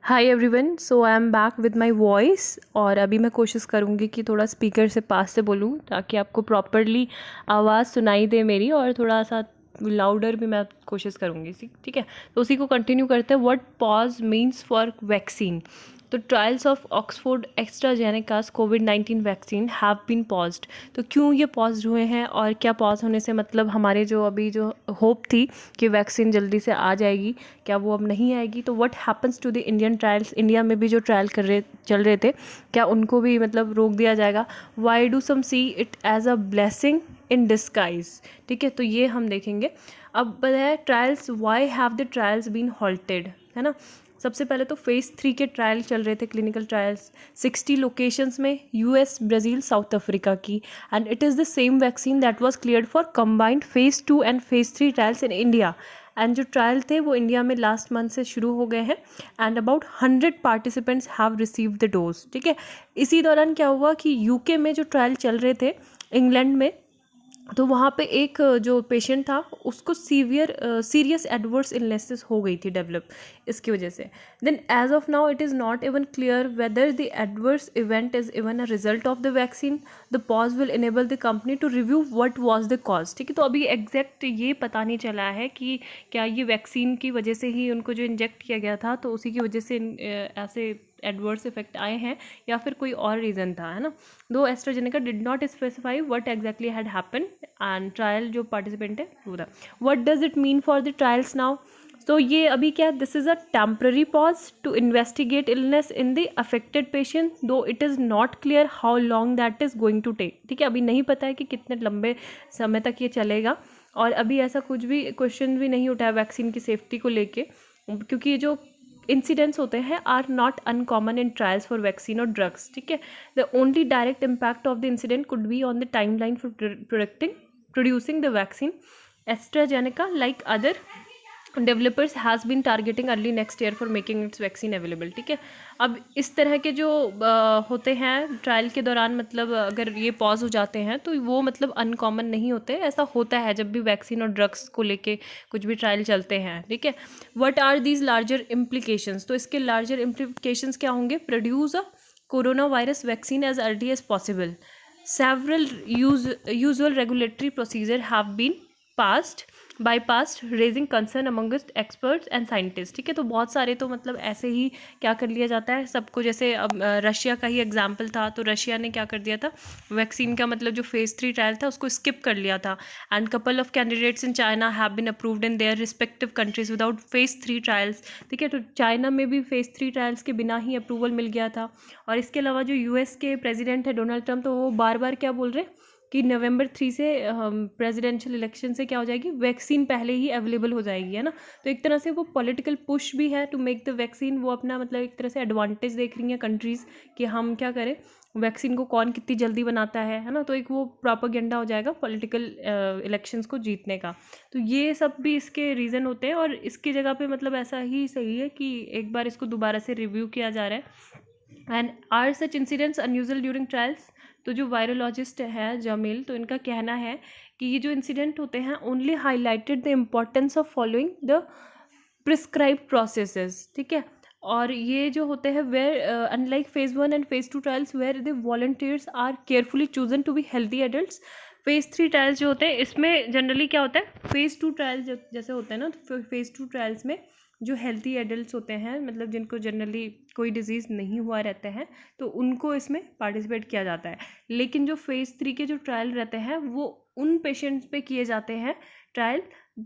Hi everyone, so I am back with my voice. और अभी मैं कोशिश करूँगी कि थोड़ा स्पीकर से पास से बोलूँ ताकि आपको प्रॉपरली आवाज़ सुनाई दे मेरी, और थोड़ा सा लाउडर भी मैं कोशिश करूँगी। ठीक है, तो उसी को कंटिन्यू करते हैं। What pause means for vaccine. तो ट्रायल्स ऑफ ऑक्सफोर्ड एस्ट्राजेनेकास कोविड-19 वैक्सीन हैव बीन पॉज्ड। तो क्यों ये पॉज हुए हैं और क्या पॉज होने से मतलब हमारे जो अभी जो होप थी कि वैक्सीन जल्दी से आ जाएगी, क्या वो अब नहीं आएगी? तो what happens to the Indian trials. India में भी जो ट्रायल चल रहे थे, क्या उनको भी मतलब रोक दिया जाएगा? Why do some see it as a blessing in disguise. ठीक है, तो ये हम देखेंगे। अब बताया trials, why have the trials been halted, है ना। सबसे पहले तो फेज़ 3 के ट्रायल चल रहे थे, क्लिनिकल ट्रायल्स 60 लोकेशंस में, यूएस, ब्राज़ील, साउथ अफ्रीका की। And it is the same vaccine that was cleared for combined phase 2 and phase 3 trials in India. And जो ट्रायल थे वो इंडिया में लास्ट मंथ से शुरू हो गए हैं। And about 100 participants have received the dose. ठीक है, इसी दौरान क्या हुआ कि यूके में जो ट्रायल चल रहे थे, इंग्लैंड में, तो वहाँ पे एक जो पेशेंट था उसको सीरियस एडवर्स इलनेसेस हो गई थी डेवलप, इसकी वजह से। Then as of now it is not even clear whether the adverse event is even a result of the vaccine. The pause will enable the company to review what was the cause. ठीक है, तो अभी exact ये पता नहीं चला है कि क्या ये वैक्सीन की वजह से ही उनको जो इंजेक्ट किया गया था तो उसी की वजह से ऐसे एडवर्स इफेक्ट आए हैं या फिर कोई और रीज़न था, है ना। Though AstraZeneca did not specify what exactly had happen and trial जो पार्टिसिपेंट है वो था। What does it mean for the trials now. तो ये अभी क्या, this is a temporary pause to investigate illness in the affected patient, though it is not clear how long that is going to take. ठीक है, अभी नहीं पता है कि कितने लंबे समय तक ये चलेगा, और अभी ऐसा कुछ भी क्वेश्चन भी नहीं उठा है वैक्सीन की सेफ्टी को लेके, क्योंकि ये जो इंसिडेंट्स होते हैं are not uncommon in trials for vaccine और ड्रग्स। ठीक है, the only direct impact of the incident could be on the time line for producing the vaccine. AstraZeneca, like other developers, has been targeting early next year for making its vaccine available. ठीक है, अब इस तरह के जो होते हैं trial के दौरान, मतलब अगर ये पॉज हो जाते हैं तो वो मतलब अनकॉमन नहीं होते, ऐसा होता है जब भी वैक्सीन और ड्रग्स को लेके कुछ भी ट्रायल चलते हैं। ठीक है, what are these larger implications. तो इसके लार्जर इम्प्लीकेशंस क्या होंगे? Produce a corona virus vaccine as early as possible. Several usual regulatory procedures have been bypassed, raising concern amongst experts and scientists. ठीक है, तो बहुत सारे तो मतलब ऐसे ही क्या कर लिया जाता है सबको, जैसे अब रशिया का ही एग्जाम्पल था, तो रशिया ने क्या कर दिया था, वैक्सीन का मतलब जो फेज़ 3 ट्रायल था उसको स्किप कर लिया था। And couple of candidates in China have been approved in their respective countries without phase 3 trials. ठीक है, तो चाइना में भी फेज़ 3 ट्रायल्स के बिना ही अप्रूवल मिल गया था। और इसके अलावा जो यूएस के प्रेसिडेंट है डोनाल्ड ट्रम्प, तो वो बार बार क्या बोल रहे हैं कि नवंबर 3 से प्रेसिडेंशियल इलेक्शन से क्या हो जाएगी, वैक्सीन पहले ही अवेलेबल हो जाएगी, है ना। तो एक तरह से वो पॉलिटिकल पुश भी है टू मेक द वैक्सीन। वो अपना मतलब एक तरह से एडवांटेज देख रही हैं कंट्रीज़ कि हम क्या करें, वैक्सीन को कौन कितनी जल्दी बनाता है ना। तो एक वो प्रोपेगेंडा हो जाएगा पॉलिटिकल इलेक्शंस को जीतने का। तो ये सब भी इसके रीज़न होते हैं, और इसकी जगह पे मतलब ऐसा ही सही है कि एक बार इसको दोबारा से रिव्यू किया जा रहा है। And are such incidents unusual during trials. तो जो वायरोलॉजिस्ट है जमील, तो इनका कहना है कि ये जो इंसिडेंट होते हैं only highlighted the importance of following the prescribe processes. ठीक है, और ये जो होते हैं where unlike phase 1 and phase 2 trials where the volunteers are carefully chosen to be healthy adults. Phase 3 trials जो होते हैं इसमें जनरली क्या होता है, फेज़ 2 ट्रायल्स जैसे होते हैं ना, तो फेज़ 2 ट्रायल्स में जो हेल्थी एडल्ट्स होते हैं, मतलब जिनको जनरली कोई डिजीज़ नहीं हुआ रहता है, तो उनको इसमें पार्टिसिपेट किया जाता है। लेकिन जो फेज़ 3 के जो ट्रायल रहते हैं वो उन पेशेंट्स पे किए जाते हैं ट्रायल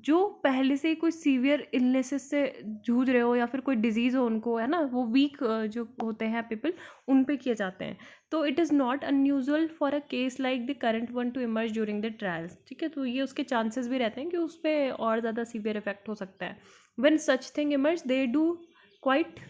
जो पहले से ही कोई सीवियर इलनेसेस से जूझ रहे हो या फिर कोई डिजीज़ हो उनको, है ना, वो वीक जो होते हैं पीपल, उन पे किए जाते हैं। तो it is not unusual for a case like the current one two emerge during the trials. ठीक है, तो ये उसके चांसेस भी रहते हैं कि उस पर और ज़्यादा सीवियर इफेक्ट हो सकता है। When such thing emerge, they do quite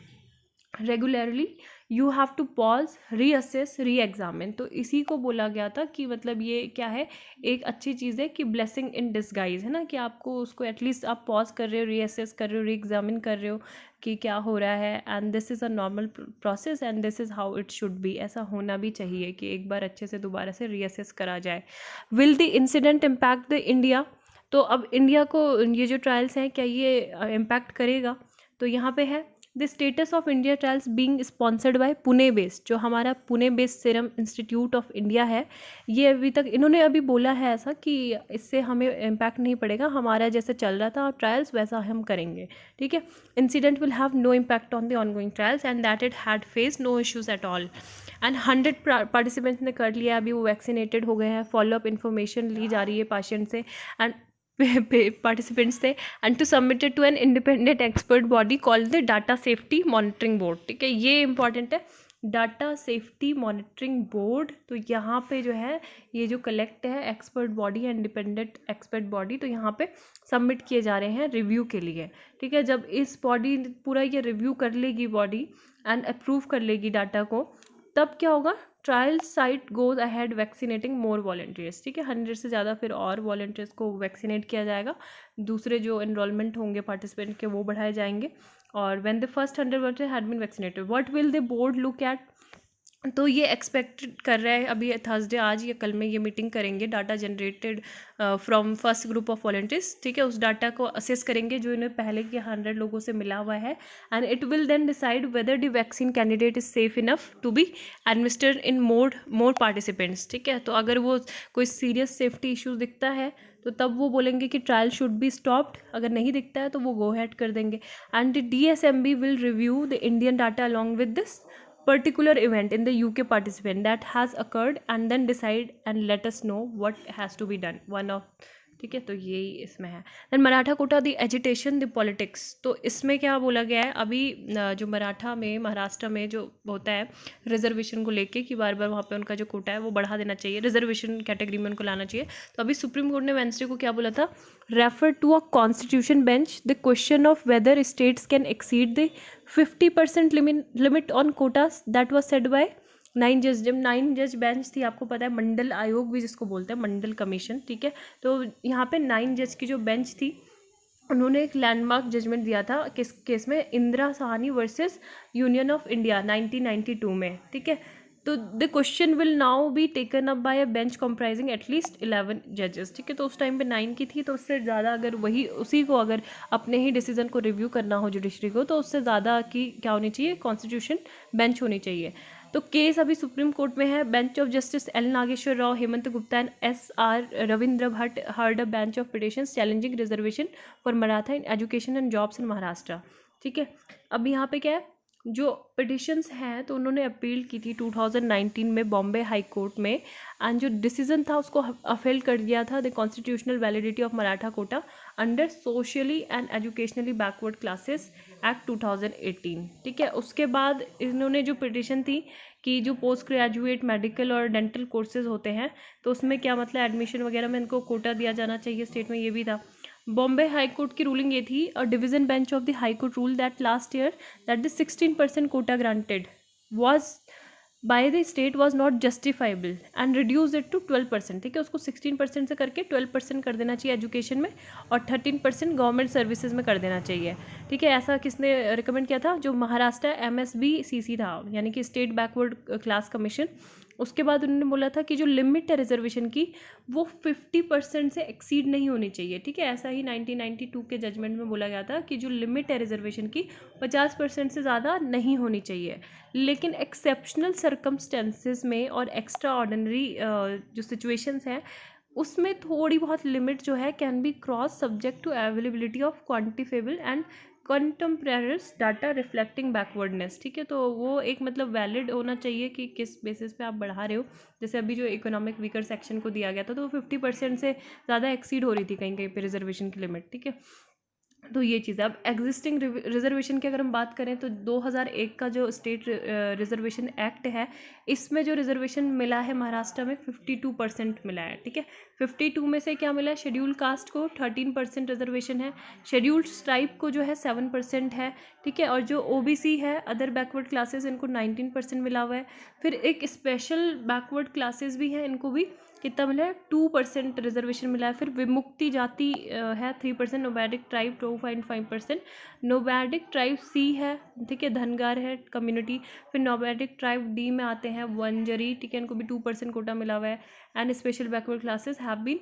regularly, you have to pause, reassess, re examine. तो इसी को बोला गया था कि मतलब ये क्या है, एक अच्छी चीज़ है कि ब्लेसिंग इन डिस्गाइज, है ना, कि आपको उसको एटलीस्ट आप पॉज कर रहे हो, रीअसेस कर रहे हो, री एग्जामिन कर रहे हो कि क्या हो रहा है। And this is a normal process and this is how it should be. ऐसा होना भी चाहिए कि एक बार अच्छे से दोबारा से रीअसेस करा जाए। Will the incident impact the India. तो अब इंडिया को ये जो ट्रायल्स हैं क्या ये इम्पैक्ट करेगा? तो यहाँ पे है the status of India trials being sponsored by Pune based, जो हमारा Pune based serum institute of India है, ये अभी तक इन्होंने अभी बोला है ऐसा कि इससे हमें इम्पैक्ट नहीं पड़ेगा, हमारा जैसे चल रहा था ट्रायल्स वैसा हम करेंगे, ठीक है। Incident will have no impact on the ongoing trials and that it had face no issues at all and 100 participants ने कर लिया, अभी वो वैक्सीनेटेड हो गए हैं, फॉलोअप इन्फॉर्मेशन ली जा रही है पेशेंट से एंड पार्टिसिपेंट्स थे, and to submitted to an independent expert body called the data safety monitoring board, ठीक है, ये इंपॉर्टेंट है, डाटा सेफ्टी मॉनिटरिंग बोर्ड। तो यहाँ पे जो है ये जो कलेक्ट है एक्सपर्ट बॉडी है, इंडिपेंडेंट एक्सपर्ट बॉडी, तो यहाँ पे सबमिट किए जा रहे हैं रिव्यू के लिए, ठीक है। जब इस बॉडी पूरा ये रिव्यू कर लेगी बॉडी एंड अप्रूव कर लेगी डाटा को, तब क्या होगा, trial site goes ahead vaccinating more volunteers, ठीक है, 100 से ज़्यादा फिर और वॉलंटियर्स को वैक्सीनेट किया जाएगा, दूसरे जो एनरोलमेंट होंगे पार्टिसिपेंट के वो बढ़ाए जाएंगे, और when the first 100 volunteer had been vaccinated what will the board look at, तो ये एक्सपेक्टेड कर रहा है अभी थर्सडे आज या कल में ये मीटिंग करेंगे, data generated from first group of volunteers, ठीक है, उस डाटा को असेस करेंगे जो इन्हें पहले के 100 लोगों से मिला हुआ है, and it will then decide whether the vaccine candidate is safe enough to be administered in more participants, ठीक है। तो अगर वो कोई सीरियस सेफ्टी इश्यूज दिखता है तो तब वो बोलेंगे कि ट्रायल शुड बी स्टॉप्ड, अगर नहीं दिखता है तो वो गो हैड कर देंगे, and the DSMB will review the Indian data along with this particular event in the UK participant that has occurred and then decide and let us know what has to be done, one of, ठीक है, तो यही इसमें है। Then Maratha quota the agitation the politics, तो इसमें क्या बोला गया है, अभी जो मराठा में महाराष्ट्र में जो होता है रिजर्वेशन को लेके कि बार बार वहाँ पे उनका जो कोटा है वो बढ़ा देना चाहिए, रिजर्वेशन कैटेगरी में उनको लाना चाहिए, तो अभी सुप्रीम कोर्ट ने वेंसडे को क्या बोला था, refer to a constitution bench the question of whether states can exceed the 50% limit on quotas that was said by 9 जज, जब 9 जज बेंच थी, आपको पता है मंडल आयोग भी जिसको बोलते हैं, मंडल कमीशन, ठीक है, तो यहाँ पे 9 जज की जो बेंच थी उन्होंने एक लैंडमार्क जजमेंट दिया था किस केस में, Indira Sahni versus union of India 1992 में, ठीक है। तो the question will now be taken up by a bench comprising at least 11 जजेस, ठीक है, तो उस टाइम पे 9 की थी, तो उससे ज़्यादा अगर वही उसी को अगर अपने ही डिसीजन को रिव्यू करना हो जुडिशरी को, तो उससे ज़्यादा की क्या होनी चाहिए, कॉन्स्टिट्यूशन बेंच होनी चाहिए। तो केस अभी सुप्रीम कोर्ट में है, bench of justice L Nageswara Rao, Hemant Gupta and SR Ravindra Bhat heard a bench of petitions challenging reservation for Maratha in education and jobs in Maharashtra, ठीक है। अब यहाँ पे क्या है, जो पिटिशंस हैं तो उन्होंने अपील की थी 2019 में बॉम्बे हाई कोर्ट में, एंड जो डिसीजन था उसको अफेल कर दिया था the constitutional validity of Maratha quota under socially and educationally backward classes act 2018, ठीक है। उसके बाद इन्होंने जो पिटिशन थी कि जो पोस्ट ग्रेजुएट मेडिकल और डेंटल कोर्सेज होते हैं तो उसमें क्या मतलब एडमिशन वगैरह में इनको कोटा दिया जाना चाहिए स्टेट में, ये भी था। बॉम्बे हाई कोर्ट की रूलिंग ये थी, a division bench of the high court rule that last year that the 16% quota granted was by the state was not justifiable and reduce it to 12%, ठीक है, उसको 16% से करके 12% कर देना चाहिए एजुकेशन में और 13% गवर्नमेंट सर्विसेज में कर देना चाहिए, ठीक है। ऐसा किसने रिकमेंड किया था, जो महाराष्ट्र MSBCC था, यानी कि स्टेट बैकवर्ड क्लास कमीशन। उसके बाद उन्होंने बोला था कि जो लिमिट है रिजर्वेशन की वो 50% से एक्सीड नहीं होनी चाहिए, ठीक है। ऐसा ही 1992 के जजमेंट में बोला गया था कि जो लिमिट है रिजर्वेशन की 50% से ज़्यादा नहीं होनी चाहिए, लेकिन एक्सेप्शनल सर्कमस्टेंसेस में और एक्स्ट्रा ऑर्डिनरी जो सिचुएशंस हैं उसमें थोड़ी बहुत लिमिट जो है can be cross subject to availability of quantifiable and contemporaneous data reflecting backwardness, ठीक है। तो वो एक मतलब वैलिड होना चाहिए कि किस बेसिस पे आप बढ़ा रहे हो, जैसे अभी जो इकोनॉमिक वीकर सेक्शन को दिया गया था तो वो 50% से ज़्यादा एक्सीड हो रही थी कहीं कहीं पे रिजर्वेशन की लिमिट, ठीक है। तो ये चीज़ है। अब एग्जिस्टिंग रिजर्वेशन की अगर हम बात करें तो 2001 का जो स्टेट रिजर्वेशन एक्ट है इसमें जो रिजर्वेशन मिला है महाराष्ट्र में 52% मिला है, ठीक है। 52 में से क्या मिला है, शेड्यूल कास्ट को 13% रिजर्वेशन है, शेड्यूल्ड ट्राइब को जो है 7% है, ठीक है, और जो OBC है अदर बैकवर्ड क्लासेस इनको 19% मिला हुआ है। फिर एक स्पेशल बैकवर्ड क्लासेस भी हैं, इनको भी कितना मिला है, 2% रिजर्वेशन मिला है। फिर विमुक्ति जाति है 3%, नोबैडिक ट्राइब 2.5%, नोबैडिक ट्राइब C है, ठीक है, धनगार है कम्युनिटी। फिर नोबैडिक ट्राइब D में आते हैं वंजरी, ठीक है, इनको भी 2% कोटा मिला हुआ है। And special backward classes have been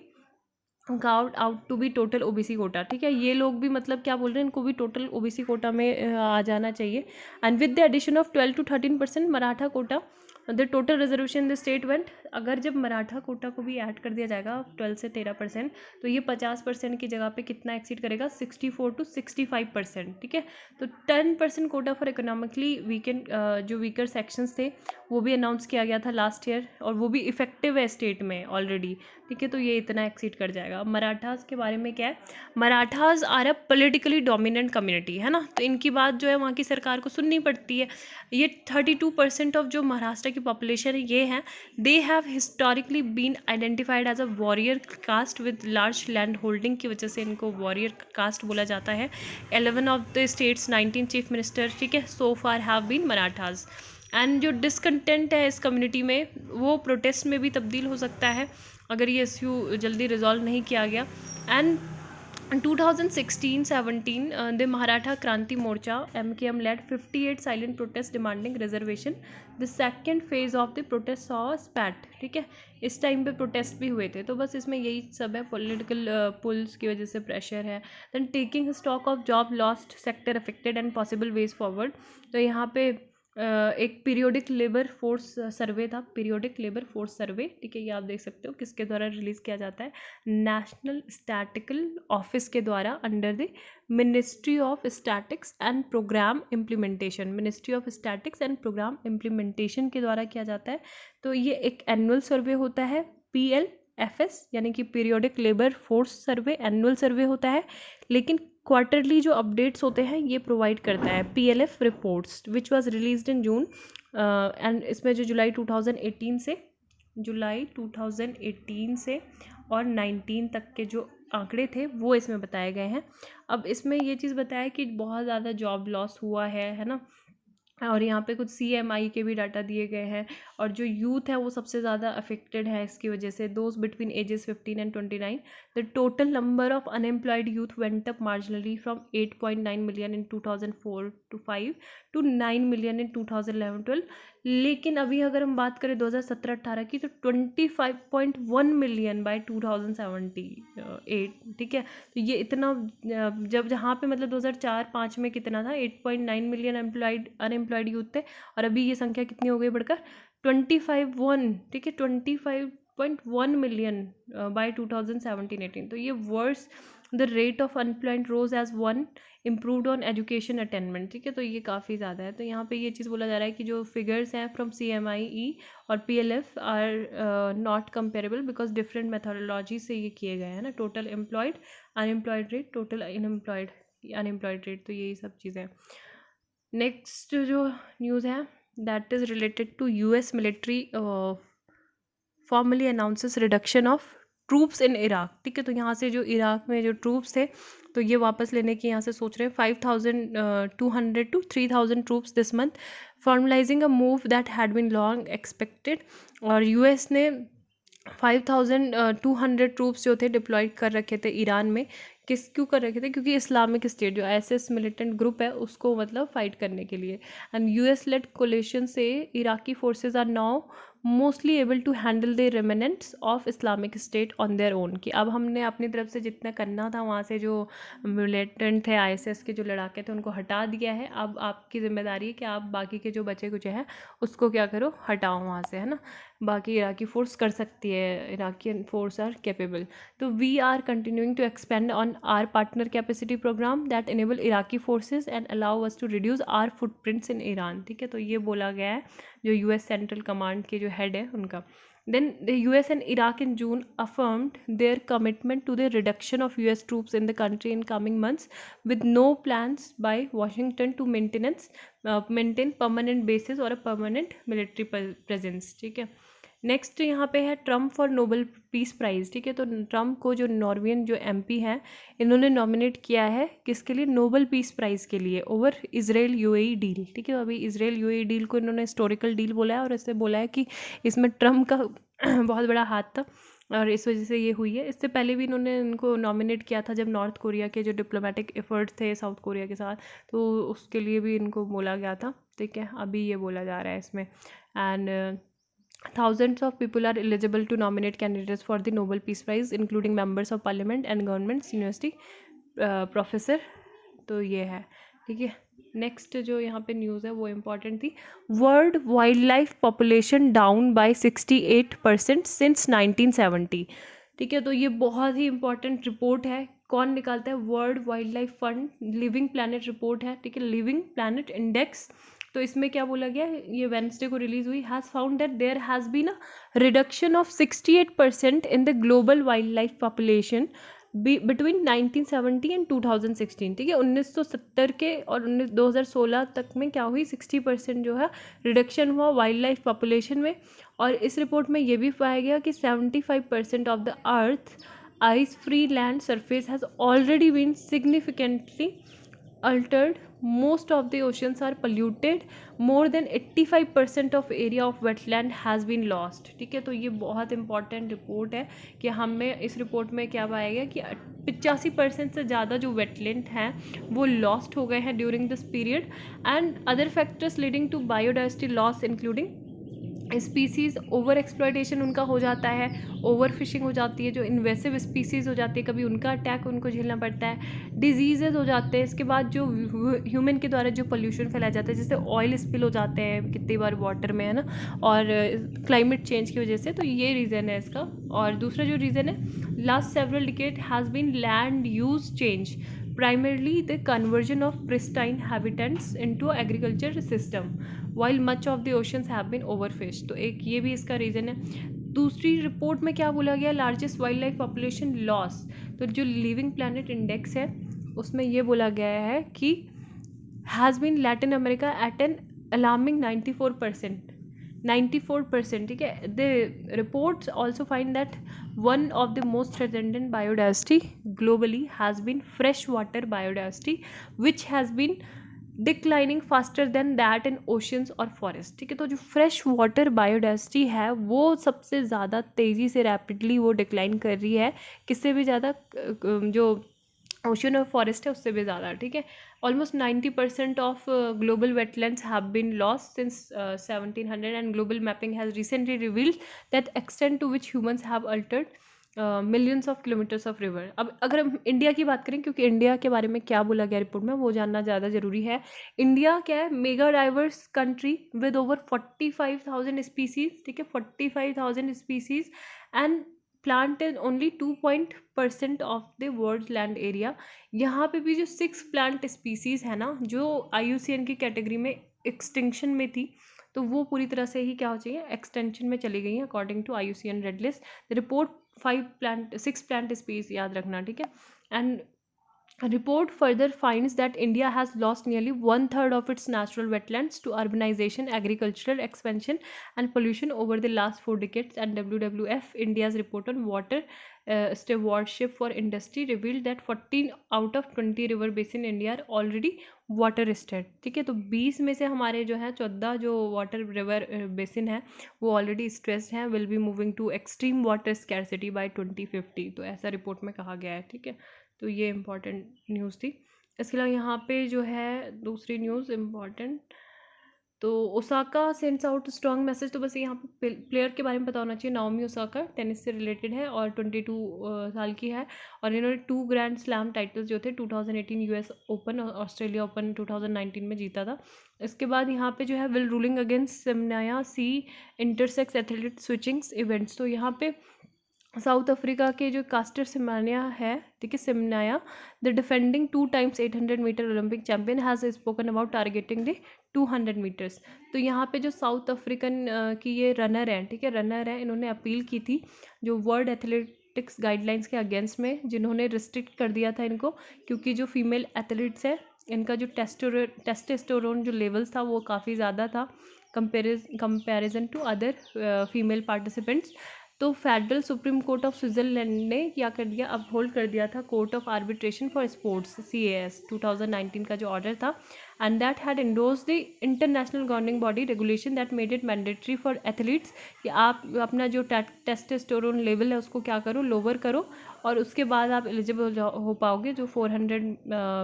out to be total OBC quota, ठीक है। ये लोग भी मतलब क्या बोल रहे हैं, इनको भी टोटल ओबीसी कोटा में आ जाना चाहिए। And with the addition of 12 to 13% Maratha quota the total reservation in the state went, अगर जब मराठा कोटा को भी ऐड कर दिया जाएगा 12 से 13%, तो ये 50% की जगह पे कितना एक्सीड करेगा, 64 to 65%, ठीक है। तो 10% कोटा फॉर इकोनॉमिकली वीकेंड, जो वीकर सेक्शंस थे वो भी अनाउंस किया गया था लास्ट ईयर, और वो भी इफेक्टिव है स्टेट में ऑलरेडी, ठीक है। तो ये इतना एक्सीड कर जाएगा। मराठास के बारे में क्या है, Marathas are a politically dominant community, है ना, तो इनकी बात जो है वहाँ की सरकार को सुननी पड़ती है। ये 32% ऑफ जो महाराष्ट्र की पॉपुलेशन है ये है, they have historically been identified as a warrior caste with large land holding की वजह से इनको वॉरियर कास्ट बोला जाता है। 11 of the states 19 chief minister, ठीक है, सो फार हैव बीन मराठाज। एंड जो डिसकंटेंट है इस कम्युनिटी में वो प्रोटेस्ट में भी तब्दील हो सकता है अगर ये इश्यू जल्दी रिजॉल्व नहीं किया गया। And 2016-17 the Maratha Kranti Morcha MKM led 58 silent protest demanding reservation. The second phase of the protest saw spate, ठीक है, इस टाइम पे प्रोटेस्ट भी हुए थे। तो बस इसमें यही सब है, पॉलिटिकल पुल्स की वजह से प्रेशर है। Then taking stock of job lost, sector affected and possible ways forward. तो यहाँ पे एक पीरियोडिक लेबर फोर्स सर्वे था, पीरियोडिक लेबर फोर्स सर्वे, ठीक है, ये आप देख सकते हो किसके द्वारा रिलीज़ किया जाता है, नेशनल स्टैटिकल ऑफिस के द्वारा under the ministry of statistics and programme implementation, ministry of statistics and programme implementation के द्वारा किया जाता है। तो ये एक एनुअल सर्वे होता है, PLFS यानी कि periodic labour force survey, annual सर्वे होता है, लेकिन क्वार्टरली जो अपडेट्स होते हैं ये प्रोवाइड करता है PLF reports which was released in June. And इसमें जो जुलाई 2018 से और 19 तक के जो आंकड़े थे वो इसमें बताए गए हैं। अब इसमें ये चीज़ बताया कि बहुत ज़्यादा जॉब लॉस हुआ है ना, और यहाँ पे कुछ CMI के भी डाटा दिए गए हैं, और जो यूथ है वो सबसे ज़्यादा अफेक्टेड है इसकी वजह से, those between ages 15 and 29। The total number of unemployed youth went up marginally from 8.9 million in 2004-05 to 9 million in 2011-12। लेकिन अभी अगर हम बात करें 2017-18 की, तो 25.1 million बाय 2078, ठीक है। तो ये इतना जब जहाँ पे मतलब 2004-05 में कितना था, 8.9 मिलियन अनएम्प्लॉयड यूथ थे, और अभी ये संख्या कितनी हो गई बढ़कर 25.1, ठीक है, 25.1 मिलियन बाय 2017-18। तो ये worse the rate of unemployed rose as one improved on education attainment, ठीक है। तो ये काफ़ी ज़्यादा है। तो यहाँ पे ये चीज़ बोला जा रहा है कि जो फिगर्स हैं फ्रॉम CMIE और PLF are not comparable because different methodology से ये किए गए हैं ना, total employed unemployed rate, total unemployed rate, तो यही सब चीज़ें। नेक्स्ट जो न्यूज़ है that is related to US military formally announces reduction of troops in Iraq, ठीक है। तो यहाँ से जो इराक में जो ट्रूप्स थे तो ये वापस लेने की यहाँ से सोच रहे हैं, 5,200 to 3,000 troops this month, formalising a move that had been long expected. और US ने 5,200 ट्रूप्स जो थे डिप्लॉय कर रखे थे ईरान में, क्यों कर रखे थे, क्योंकि इस्लामिक स्टेट जो ISIS मिलिटेंट ग्रुप है उसको मतलब फाइट करने के लिए। एंड US लेड कोलिशन से Iraqi forces are now mostly able to handle the remnants of Islamic State on their own, कि अब हमने अपनी तरफ से जितना करना था वहाँ से जो मिलिटेंट थे ISIS के जो लड़ाके थे उनको हटा दिया है। अब आपकी जिम्मेदारी है कि आप बाकी के जो बचे कुछ हैं उसको क्या करो, हटाओ वहाँ से, है ना। बाकी इराकी फोर्स कर सकती है, इराकी फोर्स आर कैपेबल। तो we are continuing to expand on our partner capacity program that enable Iraqi forces and allow us to reduce our footprints in Iran, ठीक है। तो ये बोला गया है जो US सेंट्रल कमांड के जो हेड है उनका। Then the US and Iraq in June affirmed their commitment to the reduction of US troops in the country in coming months, with no plans by Washington to maintain permanent bases or a permanent military presence, ठीक है। Next यहाँ पे है Trump for Nobel peace prize, ठीक है। तो Trump को जो नॉर्वेन जो MP हैं इन्होंने नॉमिनेट किया है किसके लिए, नोबेल पीस प्राइज़ के लिए, ओवर इजराइल UAE डील, ठीक है। अभी इजराइल UAE डील को इन्होंने हिस्टोरिकल डील बोला है, और इससे बोला है कि इसमें ट्रम्प का बहुत बड़ा हाथ था और इस वजह से ये हुई है। इससे पहले भी इन्होंने इनको नॉमिनेट किया था जब नॉर्थ कोरिया के जो डिप्लोमेटिक एफर्ट्स थे साउथ कोरिया के साथ, तो उसके लिए भी इनको बोला गया था, ठीक है। अभी ये बोला जा रहा है इसमें। And Thousands of people are eligible to nominate candidates for the Nobel Peace Prize, including members of parliament and governments, university professor. तो ये है, ठीक है. नेक्स्ट जो यहाँ पे न्यूज़ है वो इम्पॉर्टेंट थी. World wild life population down by 68% since 1970. ठीक है, तो ये बहुत ही इंपॉर्टेंट रिपोर्ट है. कौन निकालता है? World wild life fund. Living planet report है, ठीक है, लिविंग प्लानट इंडेक्स. तो इसमें क्या बोला गया है, ये वेंसडे को रिलीज हुई. Has found that there has been a reduction of 68% in the global wildlife population between 1970 and 2016. ठीक है, 1970 के और 2016 तक में क्या हुई, 60% जो है रिडक्शन हुआ वाइल्ड लाइफ पॉपुलेशन में. और इस रिपोर्ट में ये भी पाया गया कि 75% of the earth ice free land surface has already been significantly altered. Most of the oceans are polluted. More than 85% of area of wetland has been lost. ठीक है, तो ये बहुत इंपॉर्टेंट रिपोर्ट है कि हमें इस रिपोर्ट में क्या पाया गया कि 85% से ज़्यादा जो वेटलैंड हैं वो लॉस्ट हो गए हैं during this period. And other factors leading to biodiversity loss including species over exploitation उनका हो जाता है, ओवर फिशिंग हो जाती है, जो इन्वेसिव स्पीसीज़ हो जाती है कभी उनका अटैक उनको झेलना पड़ता है, डिजीज़ेज हो जाते हैं. इसके बाद जो ह्यूमन के द्वारा जो पोल्यूशन फैलाया जाता है, जैसे ऑयल स्पिल हो जाते हैं कितनी बार वाटर में, है ना, और क्लाइमेट चेंज की वजह से. तो ये रीज़न है इसका. और दूसरा जो रीज़न है, last several decade has been land use change, primarily the conversion of pristine habitats into agriculture system, while much of the oceans have been overfished. तो एक ये भी इसका रीज़न है. दूसरी रिपोर्ट में क्या बोला गया, largest wild life population loss. तो जो लिविंग प्लानट इंडेक्स है उसमें ये बोला गया है कि हैज़ बीन Latin America at an alarming 94%. 94%. ठीक है. The reports also find that one of the most threatened biodiversity globally has been freshwater biodiversity, which has been declining faster than that in oceans or forests. ठीक है, तो जो fresh water biodiversity है वो सबसे ज़्यादा तेज़ी से रैपिडली वो डिक्लाइन कर रही है, किससे भी ज़्यादा, जो ओशन और फॉरेस्ट है उससे भी ज़्यादा. ठीक है, almost 90% of global wetlands have been lost since 1700 and global mapping has recently revealed that extent to which humans have altered millions of kilometres of river. अब अगर हम इंडिया की बात करें, क्योंकि इंडिया के बारे में क्या बोला गया रिपोर्ट में वो जानना ज़्यादा ज़रूरी है. इंडिया क्या है, mega diverse country with over 45,000 species. ठीक है, 45,000 species and plant is only 2% of the world land area. यहाँ पे भी जो 6 प्लांट स्पीसीज़ है ना, जो IUCN की कैटेगरी में एक्सटिंक्शन में थी, तो वो पूरी तरह से ही क्या हो चाहिए, एक्सटेंशन में चली गई हैं according to IUCN red list. The report 6 plant species याद रखना. ठीक है, एंड report further finds that India has lost nearly 1/3 of its natural wetlands to urbanization, agricultural expansion, and pollution over the last 4 decades. And WWF India's report on water stewardship for industry revealed that 14 out of 20 river basin in India are already water stressed. ठीक है, तो 20 में से हमारे जो है 14 जो water river basin है वो ऑलरेडी स्ट्रेस्ड हैं, will be moving to extreme water scarcity by 2050. तो ऐसा रिपोर्ट में कहा गया है. ठीक है, तो ये इम्पॉर्टेंट न्यूज़ थी. इसके अलावा यहाँ पे जो है दूसरी न्यूज़ इम्पॉर्टेंट, तो Osaka sends out strong message. तो बस यहाँ पे प्लेयर के बारे में पता होना चाहिए. नाओमी ओसाका टेनिस से रिलेटेड है और 22 साल की है, और इन्होंने 2 ग्रैंड स्लैम टाइटल्स जो थे 2018 US ओपन और ऑस्ट्रेलिया ओपन 2019 में जीता था. इसके बाद यहाँ पे जो है will ruling against Semenya see intersex athletic switchings events. तो यहाँ पे साउथ अफ्रीका के जो कास्टर सिमनाया है, ठीक है, Semenya the defending 2 times 800 metre Olympic champion has spoken about targeting the 200 metres. तो यहाँ पे जो साउथ अफ्रीकन की ये रनर हैं, ठीक है, रनर हैं, इन्होंने अपील की थी जो वर्ल्ड एथलेटिक्स गाइडलाइंस के अगेंस्ट में, जिन्होंने रिस्ट्रिक्ट कर दिया था इनको, क्योंकि जो फीमेल एथलीट्स है इनका जो टेस्टोस्टेरोन जो लेवल्स था वो काफ़ी ज़्यादा था comparison to other female participants. तो federal supreme court of Switzerland ने क्या कर दिया, अपहोल्ड कर दिया था court of arbitration for sports CAS 2019 का जो ऑर्डर था. and that had endorsed the international governing body regulation that made it mandatory for athletes कि आप अपना जो टेस्टोस्टेरोन लेवल है उसको क्या करो, लोअर करो, और उसके बाद आप एलिजिबल हो पाओगे जो 400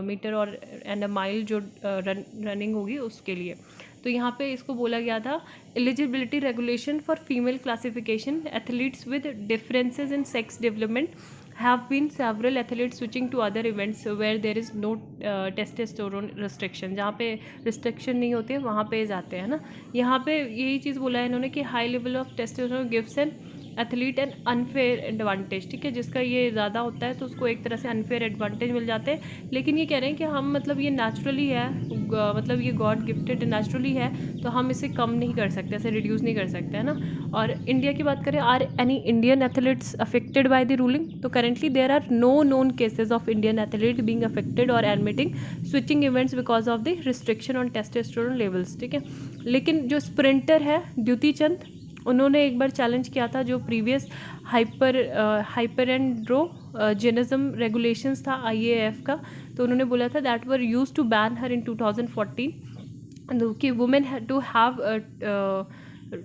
मीटर और एंड अ माइल जो रनिंग होगी उसके लिए। तो यहाँ पे इसको बोला गया था eligibility regulation for female classification athletes with differences in sex development have been several athletes switching to other events where there is no testosterone restriction, जहाँ पे restriction नहीं होती है वहाँ पे जाते हैं ना। यहाँ पे यही चीज़ बोला है इन्होंने कि high level of testosterone gives an athlete an unfair advantage, ठीक है, जिसका ये ज़्यादा होता है तो उसको एक तरह से अनफेयर एडवांटेज मिल जाते हैं। लेकिन ये कह रहे हैं कि हम मतलब ये नेचुरली है, मतलब ये गॉड गिफ्टेड नेचुरली है, तो हम इसे कम नहीं कर सकते, ऐसे रिड्यूस नहीं कर सकते, है ना। और इंडिया की बात करें, are any Indian athletes affected by the ruling, तो currently there are no known cases of Indian athlete being affected और admitting switching events because of the restriction on testosterone levels, ठीक है। लेकिन जो स्प्रिंटर है द्युति चंद, उन्होंने एक बार चैलेंज किया था जो प्रीवियस हाइपरेंड्रोजेनिज्म रेगुलेशंस था IAAF का, तो उन्होंने बोला था that were use to ban her in 2014 कि women to have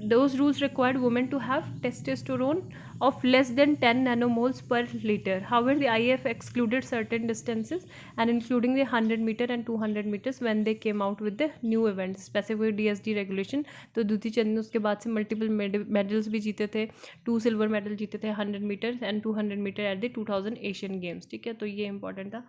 those rules required women to have testosterone of less than 10 nanomoles per liter. However, the IAF excluded certain distances and including the 100 meter and 200 meters when they came out with the new events specific DSD regulation. तो द्युति चंद ने उसके बाद से multiple medals भी जीते थे, 2 silver medal जीते थे 100 metre and 200 metre at the 2000 Asian games, ठीक है। तो ये इंपॉर्टेंट था।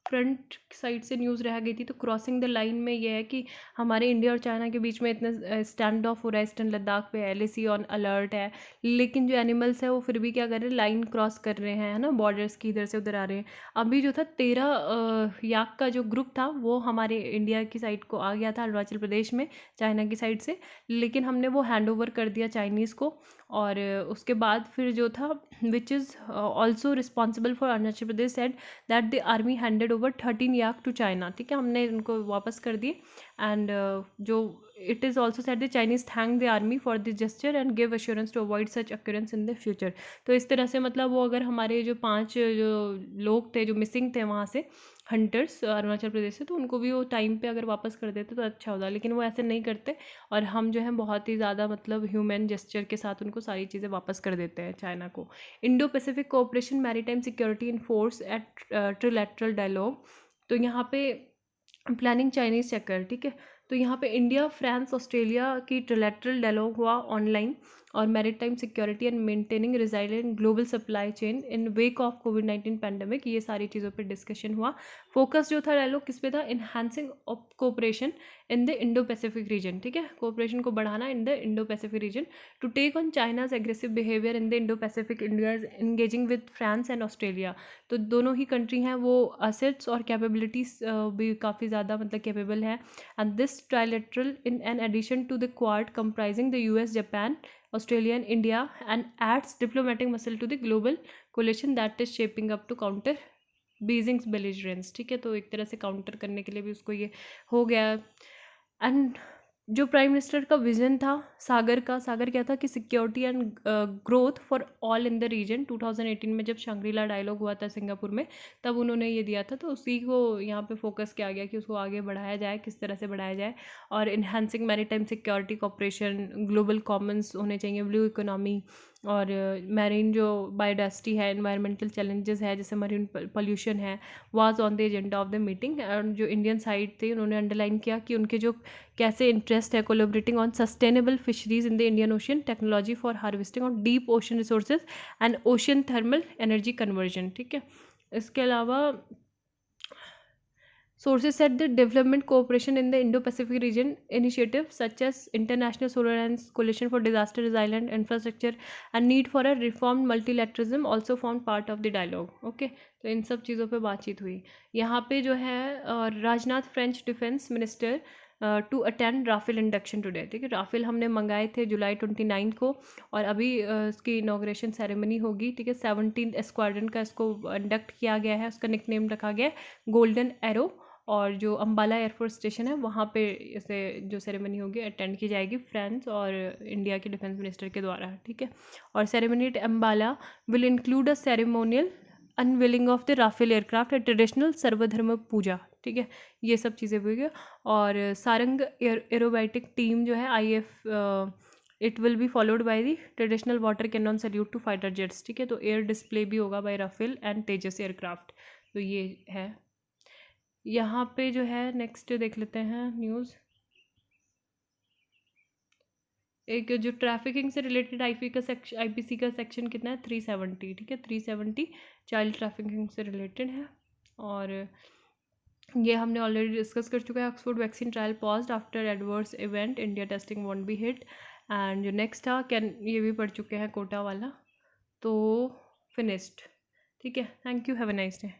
फ्रंट साइड से न्यूज़ रह गई थी, तो क्रॉसिंग द लाइन में ये है कि हमारे इंडिया और चाइना के बीच में इतना स्टैंड ऑफ हो रहा है, ईस्टर्न लद्दाख पे LAC ऑन अलर्ट है, लेकिन जो एनिमल्स है वो फिर भी क्या कर रहे हैं, लाइन क्रॉस कर रहे हैं, है ना, बॉर्डर्स की इधर से उधर आ रहे हैं। अभी जो था 13 याक का जो ग्रुप था वो हमारे इंडिया की साइड को आ गया था, अरुणाचल प्रदेश में चाइना की साइड से, लेकिन हमने वो हैंड ओवर कर दिया चाइनीज़ को। और उसके बाद फिर जो था which is also responsible for Arunachal Pradesh said that the army handed over 13 yak to China, ठीक है, हमने उनको वापस कर दिए। एंड जो it is also said the Chinese thank the army for this gesture and give assurance to avoid such occurrence in the future. तो इस तरह से मतलब वो अगर हमारे जो 5 जो लोग थे जो मिसिंग थे वहाँ से हंटर्स अरुणाचल प्रदेश से, तो उनको भी वो टाइम पे अगर वापस कर देते तो अच्छा होता, लेकिन वो ऐसे नहीं करते और हम जो है बहुत ही ज़्यादा मतलब ह्यूमन जेस्चर के साथ उनको सारी चीज़ें वापस कर देते हैं चाइना को। Indo Pacific cooperation maritime security in force at trilateral dialogue, तो यहाँ पे प्लानिंग चाइनीज़ चक्कर, ठीक है। तो यहाँ पे इंडिया फ्रांस ऑस्ट्रेलिया की ट्रिलैटरल डायलॉग हुआ ऑनलाइन, और maritime security and maintaining resilient global supply chain in wake of covid pandemic, ये सारी चीज़ों पे डिस्कशन हुआ। फोकस जो था डायलॉग किस पे था, enhancing of cooperation in the Indo Pacific region, ठीक है, कोऑपरेशन को बढ़ाना in the Indo Pacific region to take on China's aggressive behaviour in the Indo Pacific. India is engaging with France and Australia, तो दोनों ही country हैं वो assets और capabilities भी काफ़ी ज़्यादा मतलब कैपेबल है। And this trilateral in an addition to the Quad comprising the US, Japan, Australia and India, and adds diplomatic muscle to the global coalition that is shaping up to counter Beijing's belligerence, ठीक है। तो एक तरह से counter करने के लिए भी उसको ये हो गया। एंड जो प्राइम मिनिस्टर का विजन था सागर क्या था कि security and growth for all in the region. 2018 में जब शंग्रीला डायलॉग हुआ था सिंगापुर में, तब उन्होंने ये दिया था, तो उसी को यहाँ पे फोकस किया गया कि उसको आगे बढ़ाया जाए, किस तरह से बढ़ाया जाए। और enhancing maritime security corporation, global Commons होने चाहिए, ब्लू इकोनॉमी, और मैरीन जो बायोडाइवर्सिटी है, एनवायरमेंटल चैलेंजेस है जैसे मरीन पोल्यूशन है, was on the agenda of the meeting. और जो इंडियन साइड थी उन्होंने अंडरलाइन किया कि उनके जो कैसे इंटरेस्ट है collaborating on sustainable fisheries in the Indian ocean, technology for harvesting of deep ocean resources and ocean thermal energy conversion, ठीक है। इसके अलावा sources said the development cooperation in the Indo-Pacific region initiatives such as International Solar Alliance Coalition for Disaster Resilient Infrastructure and need for a reformed multilateralism also formed part of the dialogue. Okay, तो इन सब चीज़ों पे बातचीत हुई। यहाँ पे जो है Rajnath French defence minister to attend Rafale induction today, ठीक है। राफेल हमने मंगाए थे जुलाई 29 को, और अभी इसकी इनाग्रेशन सेरेमनी होगी, ठीक है। 17 स्क्वाड्रन का इसको इंडक्ट किया गया है, उसका निकनेम रखा गया है गोल्डन एरो, और जो अम्बाला एयरफोर्स स्टेशन है वहाँ पे इसे जो सेरेमनी होगी अटेंड की जाएगी फ्रांस और इंडिया के डिफेंस मिनिस्टर के द्वारा, ठीक है। और ceremony at Ambala will include a ceremonial unveiling of the Rafale aircraft at traditional sarvadharma puja, ठीक है, ये सब चीज़ें हुई। और सारंग एरोबैटिक टीम जो है IF, it will be followed by the traditional water cannon salute to fighter jets, ठीक है। तो एयर डिस्प्ले भी होगा by Rafale and Tejas aircraft. तो ये है यहाँ पे जो है। नेक्स्ट देख लेते हैं न्यूज़। एक जो ट्रैफिकिंग से रिलेटेड IPC का सेक्शन कितना है, 370, ठीक है, 370 चाइल्ड ट्रैफिकिंग से रिलेटेड है। और ये हमने ऑलरेडी डिस्कस कर चुका है। Oxford vaccine trial paused after adverse event, India testing want be hit. And जो नेक्स्ट था कैन, ये भी पढ़ चुके हैं, कोटा वाला। तो फिनिश्ड, ठीक है। Thank you, have a nice day.